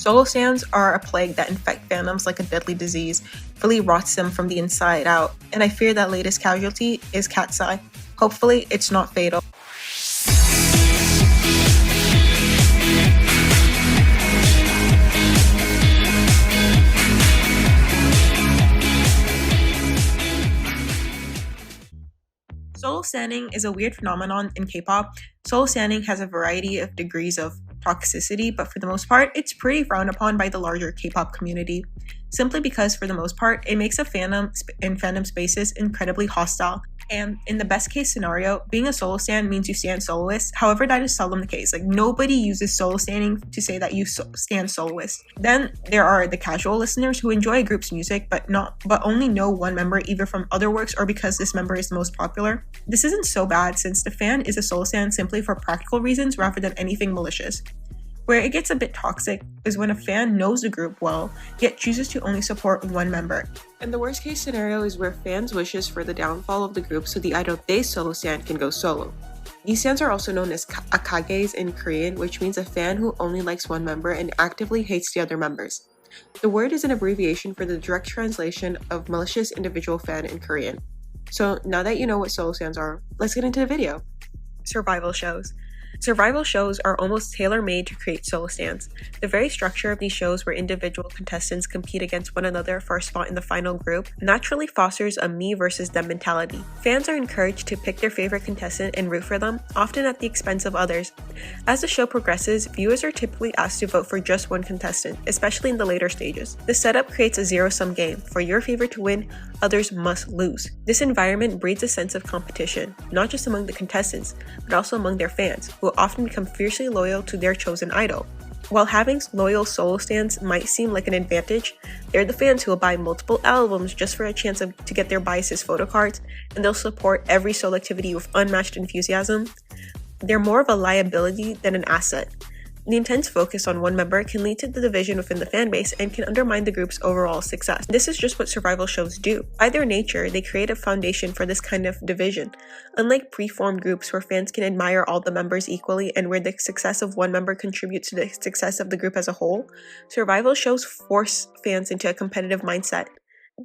Solo stands are a plague that infect fandoms like a deadly disease, really rots them from the inside out, and I fear that latest casualty is Katseye. Hopefully, it's not fatal. Solo standing is a weird phenomenon in K-pop. Solo standing has a variety of degrees of toxicity, but for the most part, it's pretty frowned upon by the larger K-pop community. Simply because, for the most part, it makes a fandom and fandom spaces incredibly hostile. And in the best case scenario, being a solo stan means you stan soloists. However, that is seldom the case. Like, nobody uses solo standing to say that you stan soloists. Then there are the casual listeners who enjoy a group's music but only know one member either from other works or because this member is the most popular. This isn't so bad since the fan is a solo stan simply for practical reasons rather than anything malicious. Where it gets a bit toxic is when a fan knows the group well, yet chooses to only support one member. And the worst case scenario is where fans wishes for the downfall of the group so the idol they solo stan can go solo. These stans are also known as akages in Korean, which means a fan who only likes one member and actively hates the other members. The word is an abbreviation for the direct translation of malicious individual fan in Korean. So now that you know what solo stans are, let's get into the video. Survival shows. Survival shows are almost tailor-made to create solo stans. The very structure of these shows where individual contestants compete against one another for a spot in the final group naturally fosters a me versus them mentality. Fans are encouraged to pick their favorite contestant and root for them, often at the expense of others. As the show progresses, viewers are typically asked to vote for just one contestant, especially in the later stages. The setup creates a zero-sum game. For your favorite to win, others must lose. This environment breeds a sense of competition, not just among the contestants, but also among their fans, who often become fiercely loyal to their chosen idol. While having loyal solo stans might seem like an advantage, they're the fans who will buy multiple albums just for a chance to get their biases photo cards, and they'll support every solo activity with unmatched enthusiasm. They're more of a liability than an asset. The intense focus on one member can lead to the division within the fanbase and can undermine the group's overall success. This is just what survival shows do. By their nature, they create a foundation for this kind of division. Unlike pre-formed groups where fans can admire all the members equally and where the success of one member contributes to the success of the group as a whole, survival shows force fans into a competitive mindset.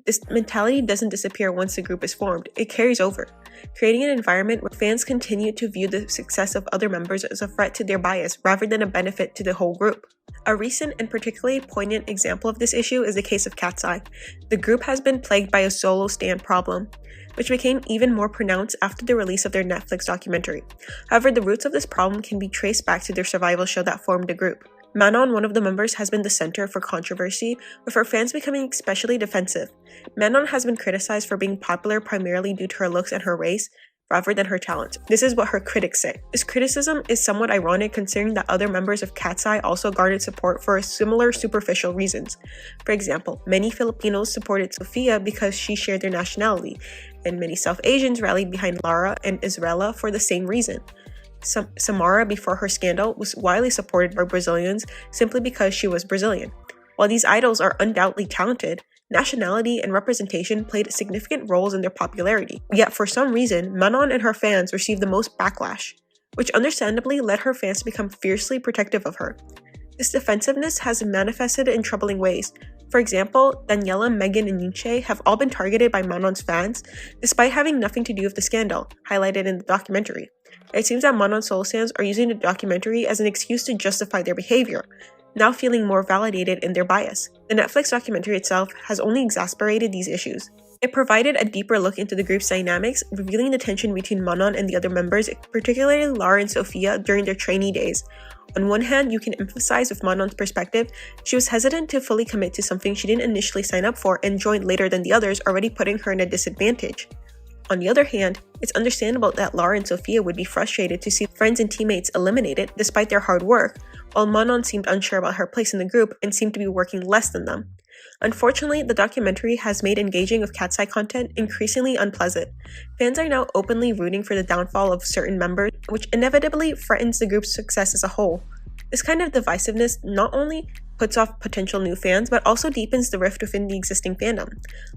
This mentality doesn't disappear once the group is formed, it carries over, creating an environment where fans continue to view the success of other members as a threat to their bias rather than a benefit to the whole group. A recent and particularly poignant example of this issue is the case of Katseye. The group has been plagued by a solo stan problem, which became even more pronounced after the release of their Netflix documentary. However, the roots of this problem can be traced back to their survival show that formed the group. Manon, one of the members, has been the center for controversy, with her fans becoming especially defensive. Manon has been criticized for being popular primarily due to her looks and her race, rather than her talent. This is what her critics say. This criticism is somewhat ironic considering that other members of Katseye also garnered support for similar superficial reasons. For example, many Filipinos supported Sophia because she shared their nationality, and many South Asians rallied behind Lara and Israela for the same reason. Samara, before her scandal, was widely supported by Brazilians simply because she was Brazilian. While these idols are undoubtedly talented, nationality and representation played significant roles in their popularity. Yet for some reason, Manon and her fans received the most backlash, which understandably led her fans to become fiercely protective of her. This defensiveness has manifested in troubling ways. For example, Daniela, Megan, and Yunche have all been targeted by Manon's fans, despite having nothing to do with the scandal, highlighted in the documentary. It seems that Manon solo stans are using the documentary as an excuse to justify their behavior, now feeling more validated in their bias. The Netflix documentary itself has only exacerbated these issues. It provided a deeper look into the group's dynamics, revealing the tension between Manon and the other members, particularly Lara and Sophia, during their trainee days. On one hand, you can emphasize with Manon's perspective, she was hesitant to fully commit to something she didn't initially sign up for and joined later than the others, already putting her in a disadvantage. On the other hand, it's understandable that Lara and Sophia would be frustrated to see friends and teammates eliminated despite their hard work, while Manon seemed unsure about her place in the group and seemed to be working less than them. Unfortunately, the documentary has made engaging with Katseye content increasingly unpleasant. Fans are now openly rooting for the downfall of certain members, which inevitably threatens the group's success as a whole. This kind of divisiveness not only puts off potential new fans, but also deepens the rift within the existing fandom.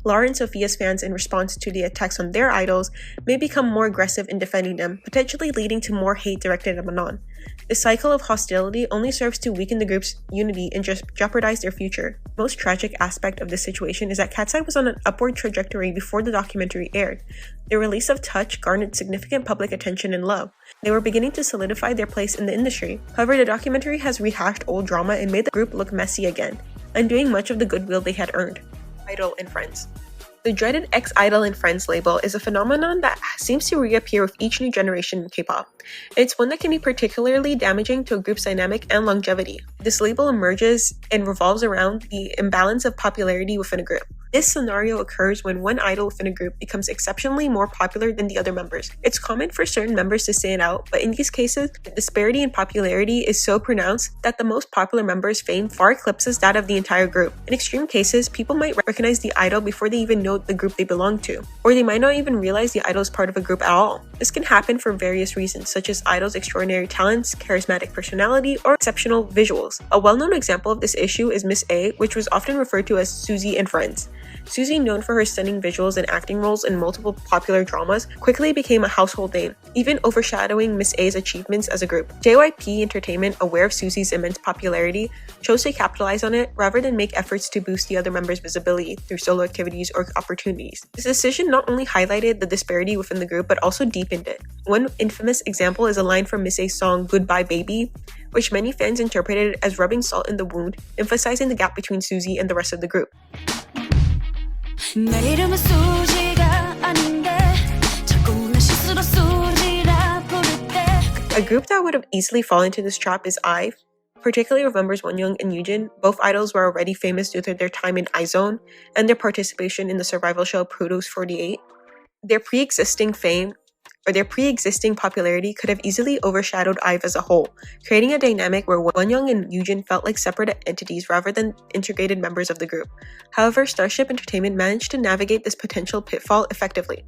Lara and Sophia's fans, in response to the attacks on their idols, may become more aggressive in defending them, potentially leading to more hate directed at Manon. This cycle of hostility only serves to weaken the group's unity and just jeopardize their future. The most tragic aspect of this situation is that Katseye was on an upward trajectory before the documentary aired. The release of Touch garnered significant public attention and love. They were beginning to solidify their place in the industry. However, the documentary has rehashed old drama and made the group look messy again, undoing much of the goodwill they had earned. Idol and Friends. The dreaded ex-idol and friends label is a phenomenon that seems to reappear with each new generation in K-pop. It's one that can be particularly damaging to a group's dynamic and longevity. This label emerges and revolves around the imbalance of popularity within a group. This scenario occurs when one idol within a group becomes exceptionally more popular than the other members. It's common for certain members to stand out, but in these cases, the disparity in popularity is so pronounced that the most popular member's fame far eclipses that of the entire group. In extreme cases, people might recognize the idol before they even know the group they belong to, or they might not even realize the idol is part of a group at all. This can happen for various reasons, such as idol's extraordinary talents, charismatic personality, or exceptional visuals. A well-known example of this issue is Miss A, which was often referred to as Suzy and Friends. Suzy, known for her stunning visuals and acting roles in multiple popular dramas, quickly became a household name, even overshadowing Miss A's achievements as a group. JYP Entertainment, aware of Suzy's immense popularity, chose to capitalize on it rather than make efforts to boost the other members' visibility through solo activities or opportunities. This decision not only highlighted the disparity within the group, but also deepened it. One infamous example is a line from Miss A's song Goodbye Baby, which many fans interpreted as rubbing salt in the wound, emphasizing the gap between Suzy and the rest of the group. A group that would have easily fallen into this trap is IVE, particularly with members Wonyoung and Yujin. Both idols were already famous due to their time in IZONE and their participation in the survival show Produce 48. Their pre-existing popularity could have easily overshadowed IVE as a whole, creating a dynamic where Wonyoung and Yujin felt like separate entities rather than integrated members of the group. However, Starship Entertainment managed to navigate this potential pitfall effectively.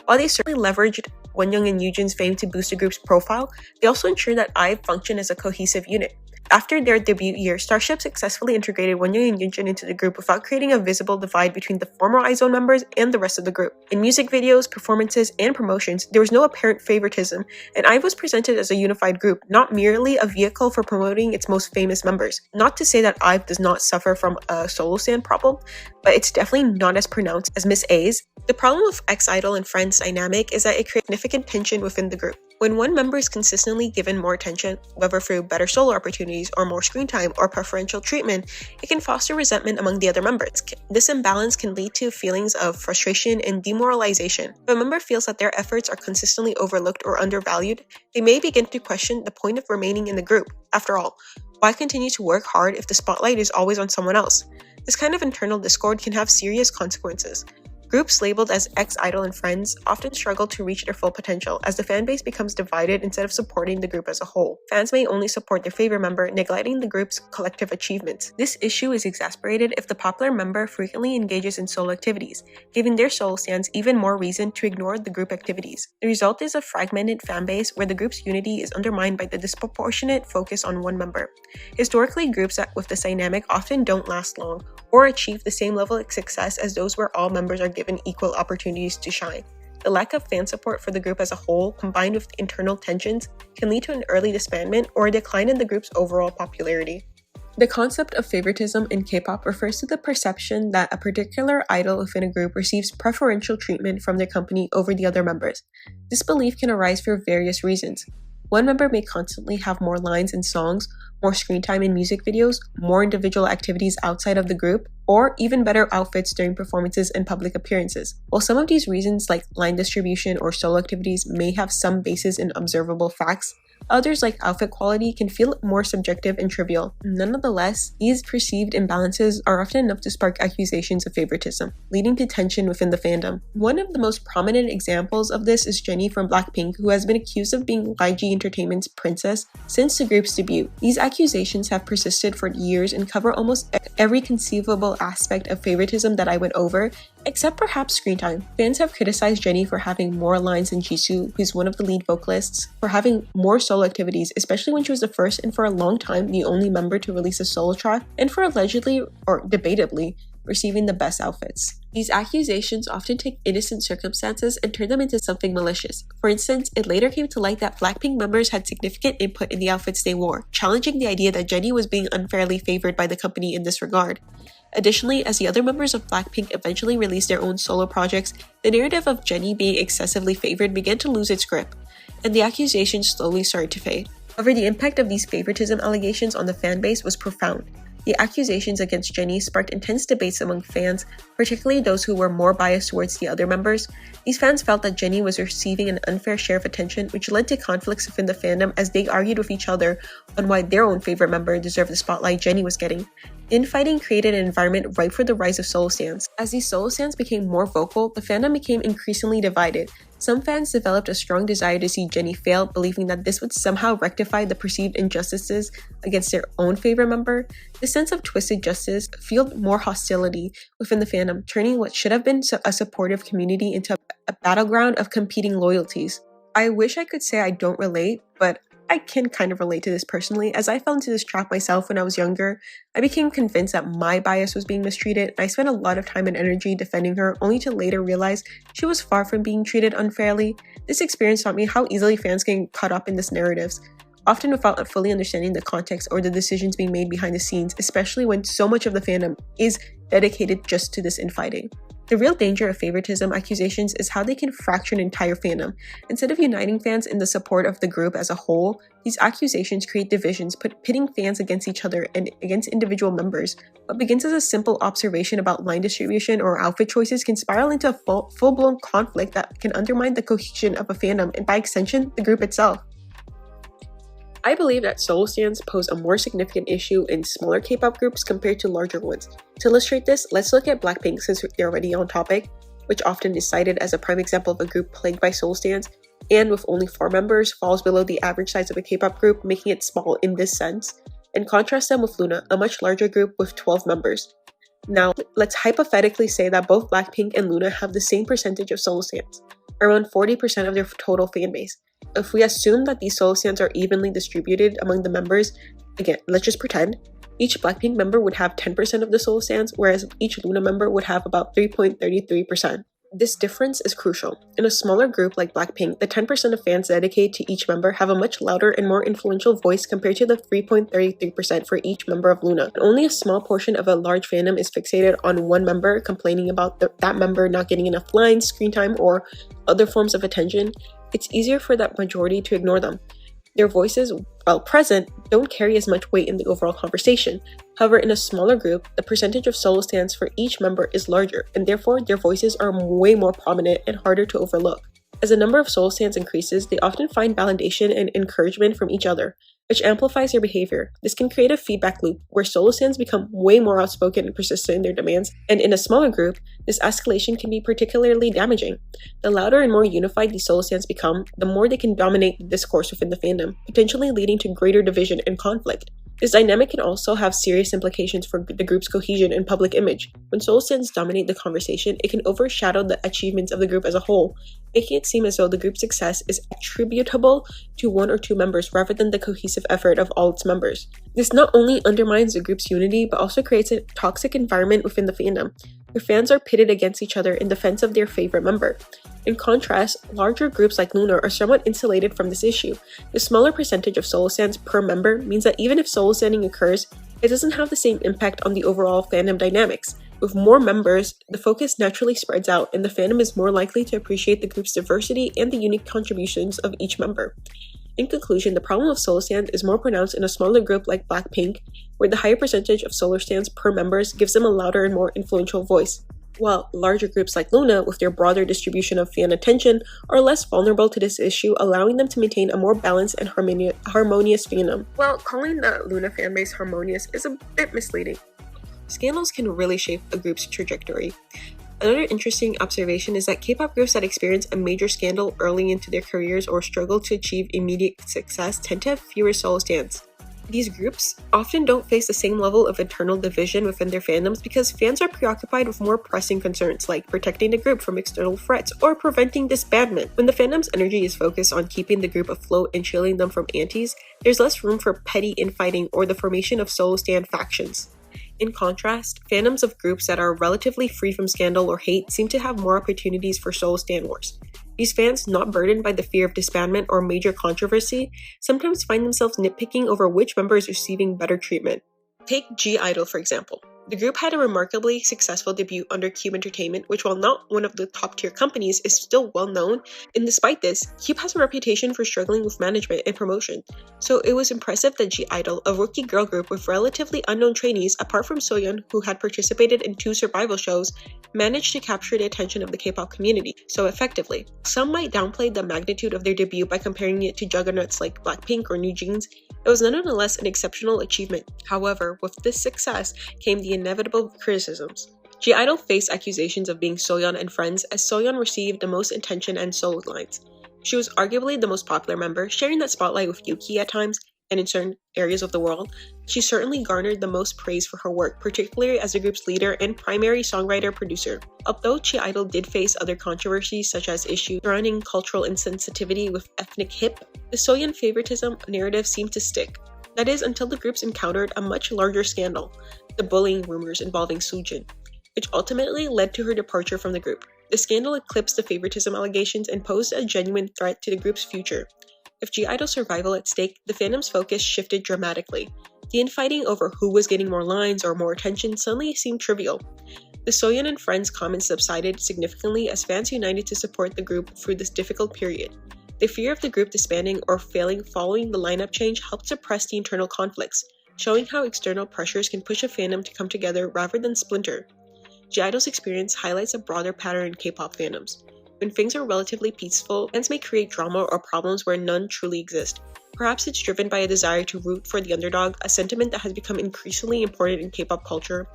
While they certainly leveraged Wonyoung and Yujin's fame to boost the group's profile, they also ensured that IVE functioned as a cohesive unit. After their debut year, Starship successfully integrated Wonyoung and Yujin into the group without creating a visible divide between the former IZONE members and the rest of the group. In music videos, performances, and promotions, there was no apparent favoritism, and IVE was presented as a unified group, not merely a vehicle for promoting its most famous members. Not to say that IVE does not suffer from a solo stand problem, but it's definitely not as pronounced as Miss A's. The problem with ex-idol and friends dynamic is that it creates significant tension within the group. When one member is consistently given more attention, whether through better solo opportunities or more screen time or preferential treatment, it can foster resentment among the other members. This imbalance can lead to feelings of frustration and demoralization. If a member feels that their efforts are consistently overlooked or undervalued, they may begin to question the point of remaining in the group. After all, why continue to work hard if the spotlight is always on someone else? This kind of internal discord can have serious consequences. Groups labeled as ex-idol and friends often struggle to reach their full potential as the fanbase becomes divided instead of supporting the group as a whole. Fans may only support their favorite member, neglecting the group's collective achievements. This issue is exacerbated if the popular member frequently engages in solo activities, giving their solo stands even more reason to ignore the group activities. The result is a fragmented fanbase where the group's unity is undermined by the disproportionate focus on one member. Historically, groups with this dynamic often don't last long or achieve the same level of success as those where all members are given equal opportunities to shine. The lack of fan support for the group as a whole, combined with internal tensions, can lead to an early disbandment or a decline in the group's overall popularity. The concept of favoritism in K-pop refers to the perception that a particular idol within a group receives preferential treatment from their company over the other members. This belief can arise for various reasons. One member may constantly have more lines in songs, more screen time in music videos, more individual activities outside of the group, or even better outfits during performances and public appearances. While some of these reasons, like line distribution or solo activities, may have some basis in observable facts, others, like outfit quality, can feel more subjective and trivial. Nonetheless, these perceived imbalances are often enough to spark accusations of favoritism, leading to tension within the fandom. One of the most prominent examples of this is Jennie from Blackpink, who has been accused of being YG Entertainment's princess since the group's debut. These accusations have persisted for years and cover almost every conceivable aspect of favoritism that I went over, Except perhaps screen time, fans have criticized Jennie for having more lines than Jisoo, who's one of the lead vocalists, for having more solo activities, especially when she was the first and for a long time the only member to release a solo track, and for allegedly, or debatably, receiving the best outfits. These accusations often take innocent circumstances and turn them into something malicious. For instance, it later came to light that Blackpink members had significant input in the outfits they wore, challenging the idea that Jennie was being unfairly favored by the company in this regard. Additionally, as the other members of Blackpink eventually released their own solo projects, the narrative of Jennie being excessively favored began to lose its grip, and the accusations slowly started to fade. However, the impact of these favoritism allegations on the fanbase was profound. The accusations against Jennie sparked intense debates among fans, particularly those who were more biased towards the other members. These fans felt that Jennie was receiving an unfair share of attention, which led to conflicts within the fandom as they argued with each other on why their own favorite member deserved the spotlight Jennie was getting. Infighting created an environment ripe for the rise of solo stans. As these solo stans became more vocal, the fandom became increasingly divided. Some fans developed a strong desire to see Jennie fail, believing that this would somehow rectify the perceived injustices against their own favorite member. This sense of twisted justice fueled more hostility within the fandom, turning what should have been a supportive community into a battleground of competing loyalties. I wish I could say I don't relate, but I can kind of relate to this personally, as I fell into this trap myself when I was younger. I became convinced that my bias was being mistreated, and I spent a lot of time and energy defending her, only to later realize she was far from being treated unfairly. This experience taught me how easily fans can get caught up in these narratives, often without fully understanding the context or the decisions being made behind the scenes, especially when so much of the fandom is dedicated just to this infighting. The real danger of favoritism accusations is how they can fracture an entire fandom. Instead of uniting fans in the support of the group as a whole, these accusations create divisions, pitting fans against each other and against individual members. What begins as a simple observation about line distribution or outfit choices can spiral into a full-blown conflict that can undermine the cohesion of a fandom and, by extension, the group itself. I believe that solo stans pose a more significant issue in smaller K-pop groups compared to larger ones. To illustrate this, let's look at Blackpink since they're already on topic, which often is cited as a prime example of a group plagued by solo stans, and with only 4 members, falls below the average size of a K-pop group, making it small in this sense, and contrast them with LOONA, a much larger group with 12 members. Now, let's hypothetically say that both Blackpink and LOONA have the same percentage of solo stans, around 40% of their total fanbase. If we assume that these solo stans are evenly distributed among the members, again, let's just pretend, each Blackpink member would have 10% of the solo stans, whereas each LOONA member would have about 3.33%. This difference is crucial. In a smaller group like Blackpink, the 10% of fans dedicated to each member have a much louder and more influential voice compared to the 3.33% for each member of LOONA. Only a small portion of a large fandom is fixated on one member, complaining about that member not getting enough lines, screen time, or other forms of attention. It's easier for that majority to ignore them. Their voices, while present, don't carry as much weight in the overall conversation. However, in a smaller group, the percentage of solo stans for each member is larger, and therefore their voices are way more prominent and harder to overlook. As the number of solo stans increases, they often find validation and encouragement from each other, which amplifies their behavior. This can create a feedback loop where solo stans become way more outspoken and persistent in their demands, and in a smaller group, this escalation can be particularly damaging. The louder and more unified these solo stans become, the more they can dominate the discourse within the fandom, potentially leading to greater division and conflict. This dynamic can also have serious implications for the group's cohesion and public image. When solo stans dominate the conversation, it can overshadow the achievements of the group as a whole, making it seem as though the group's success is attributable to 1 or 2 members rather than the cohesive effort of all its members. This not only undermines the group's unity, but also creates a toxic environment within the fandom, where fans are pitted against each other in defense of their favorite member. In contrast, larger groups like LOONA are somewhat insulated from this issue. The smaller percentage of solo stans per member means that even if solo standing occurs, it doesn't have the same impact on the overall fandom dynamics. With more members, the focus naturally spreads out, and the fandom is more likely to appreciate the group's diversity and the unique contributions of each member. In conclusion, the problem of solo stans is more pronounced in a smaller group like Blackpink, where the higher percentage of solo stans per members gives them a louder and more influential voice, while larger groups like LOONA, with their broader distribution of fan attention, are less vulnerable to this issue, allowing them to maintain a more balanced and harmonious fandom. Well, calling the LOONA fanbase harmonious is a bit misleading. Scandals can really shape a group's trajectory. Another interesting observation is that K-pop groups that experience a major scandal early into their careers or struggle to achieve immediate success tend to have fewer solo stans. These groups often don't face the same level of internal division within their fandoms because fans are preoccupied with more pressing concerns like protecting the group from external threats or preventing disbandment. When the fandom's energy is focused on keeping the group afloat and shielding them from antis, there's less room for petty infighting or the formation of solo stan factions. In contrast, fandoms of groups that are relatively free from scandal or hate seem to have more opportunities for solo stan wars. These fans, not burdened by the fear of disbandment or major controversy, sometimes find themselves nitpicking over which member is receiving better treatment. Take G-Idol, for example. The group had a remarkably successful debut under Cube Entertainment, which, while not one of the top-tier companies, is still well-known, and despite this, Cube has a reputation for struggling with management and promotion. So it was impressive that G-Idol, a rookie girl group with relatively unknown trainees apart from Soyeon, who had participated in 2 survival shows, managed to capture the attention of the K-pop community so effectively. Some might downplay the magnitude of their debut by comparing it to juggernauts like Blackpink or New Jeans. It was nonetheless an exceptional achievement. However, with this success came the inevitable criticisms. G-Idol faced accusations of being Soyeon and friends, as Soyeon received the most attention and solo lines. She was arguably the most popular member, sharing that spotlight with Yuki at times, and in certain areas of the world. She certainly garnered the most praise for her work, particularly as the group's leader and primary songwriter-producer. Although G-Idol did face other controversies such as issues surrounding cultural insensitivity with ethnic hip, the Soyeon favoritism narrative seemed to stick. That is, until the groups encountered a much larger scandal, the bullying rumors involving Soojin, which ultimately led to her departure from the group. The scandal eclipsed the favoritism allegations and posed a genuine threat to the group's future. With G-Idol's survival at stake, the fandom's focus shifted dramatically. The infighting over who was getting more lines or more attention suddenly seemed trivial. The Soyeon and friends comments subsided significantly as fans united to support the group through this difficult period. The fear of the group disbanding or failing following the lineup change helped suppress the internal conflicts, showing how external pressures can push a fandom to come together rather than splinter. G-Idol's experience highlights a broader pattern in K-pop fandoms. When things are relatively peaceful, fans may create drama or problems where none truly exist. Perhaps it's driven by a desire to root for the underdog, a sentiment that has become increasingly important in K-pop culture.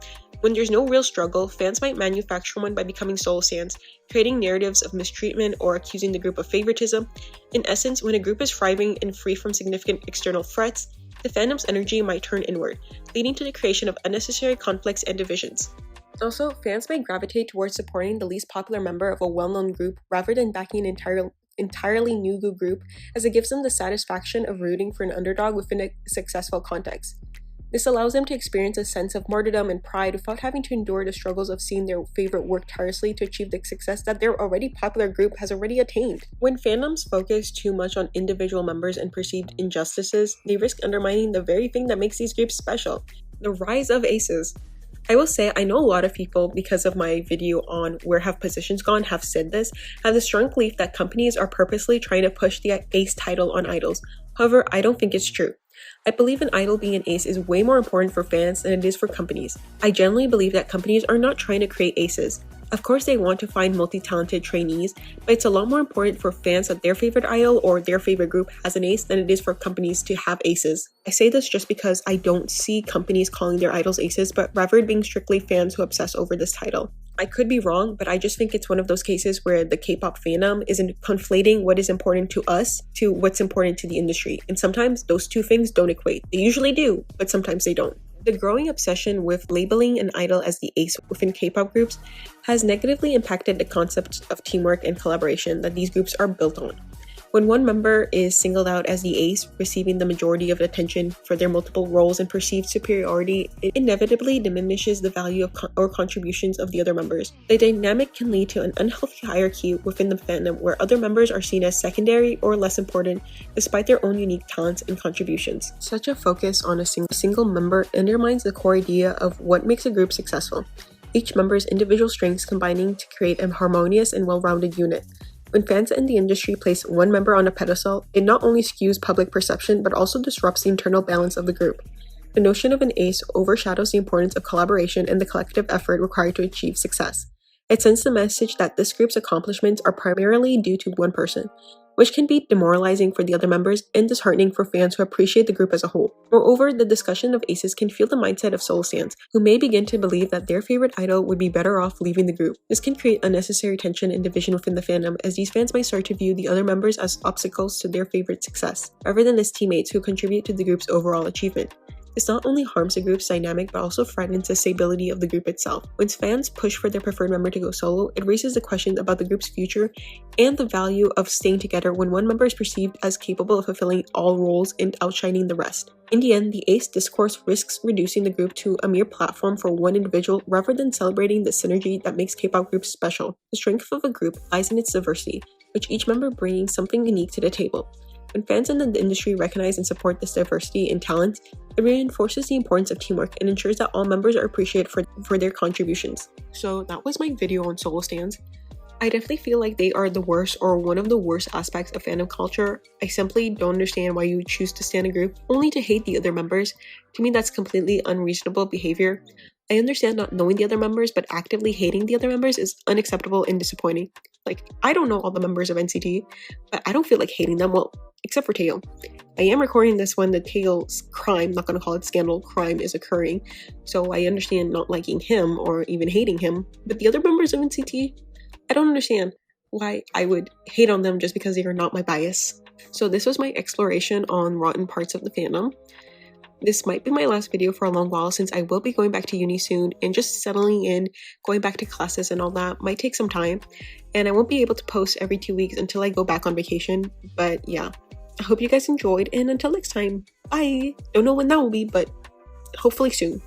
When there's no real struggle, fans might manufacture one by becoming solo stans, creating narratives of mistreatment or accusing the group of favoritism. In essence, when a group is thriving and free from significant external threats, the fandom's energy might turn inward, leading to the creation of unnecessary conflicts and divisions. Also, fans may gravitate towards supporting the least popular member of a well-known group rather than backing an entirely new group, as it gives them the satisfaction of rooting for an underdog within a successful context. This allows them to experience a sense of martyrdom and pride without having to endure the struggles of seeing their favorite work tirelessly to achieve the success that their already popular group has already attained. When fandoms focus too much on individual members and perceived injustices, they risk undermining the very thing that makes these groups special: the rise of aces. I will say, I know a lot of people, because of my video on Where Have Positions Gone, have said this, have the strong belief that companies are purposely trying to push the ace title on idols. However, I don't think it's true. I believe an idol being an ace is way more important for fans than it is for companies. I generally believe that companies are not trying to create aces. Of course, they want to find multi-talented trainees, but it's a lot more important for fans that their favorite idol or their favorite group has an ace than it is for companies to have aces. I say this just because I don't see companies calling their idols aces, but rather being strictly fans who obsess over this title. I could be wrong, but I just think it's one of those cases where the K-pop fandom isn't conflating what is important to us to what's important to the industry. And sometimes those two things don't equate. They usually do, but sometimes they don't. The growing obsession with labeling an idol as the ace within K-pop groups has negatively impacted the concept of teamwork and collaboration that these groups are built on. When one member is singled out as the ace, receiving the majority of attention for their multiple roles and perceived superiority, it inevitably diminishes the value of or contributions of the other members. The dynamic can lead to an unhealthy hierarchy within the fandom where other members are seen as secondary or less important despite their own unique talents and contributions. Such a focus on a single member undermines the core idea of what makes a group successful, each member's individual strengths combining to create a harmonious and well-rounded unit. When fans in the industry place one member on a pedestal, it not only skews public perception but also disrupts the internal balance of the group. The notion of an ace overshadows the importance of collaboration and the collective effort required to achieve success. It sends the message that this group's accomplishments are primarily due to one person. which can be demoralizing for the other members and disheartening for fans who appreciate the group as a whole. Moreover, the discussion of aces can fuel the mindset of solo stans, who may begin to believe that their favorite idol would be better off leaving the group. This can create unnecessary tension and division within the fandom, as these fans might start to view the other members as obstacles to their favorite success, rather than as teammates who contribute to the group's overall achievement. This not only harms the group's dynamic but also fragments the stability of the group itself. When fans push for their preferred member to go solo, it raises the questions about the group's future and the value of staying together when one member is perceived as capable of fulfilling all roles and outshining the rest. In the end, the ace discourse risks reducing the group to a mere platform for one individual rather than celebrating the synergy that makes K-pop groups special. The strength of a group lies in its diversity, with each member bringing something unique to the table. When fans in the industry recognize and support this diversity in talent, it reinforces the importance of teamwork and ensures that all members are appreciated for their contributions. So that was my video on solo stans. I definitely feel like they are the worst or one of the worst aspects of fandom culture. I simply don't understand why you would choose to stan a group only to hate the other members. To me, that's completely unreasonable behavior. I understand not knowing the other members, but actively hating the other members is unacceptable and disappointing. Like, I don't know all the members of NCT, but I don't feel like hating them, well, except for Taeil. I am recording this when the Taeil's crime, not gonna call it scandal, crime is occurring, so I understand not liking him or even hating him, but the other members of NCT, I don't understand why I would hate on them just because they are not my bias. So this was my exploration on rotten parts of the fandom. This might be my last video for a long while since I will be going back to uni soon, and just settling in, going back to classes and all that might take some time, and I won't be able to post every 2 weeks until I go back on vacation. But yeah, I hope you guys enjoyed, and until next time, bye! Don't know when that will be, but hopefully soon.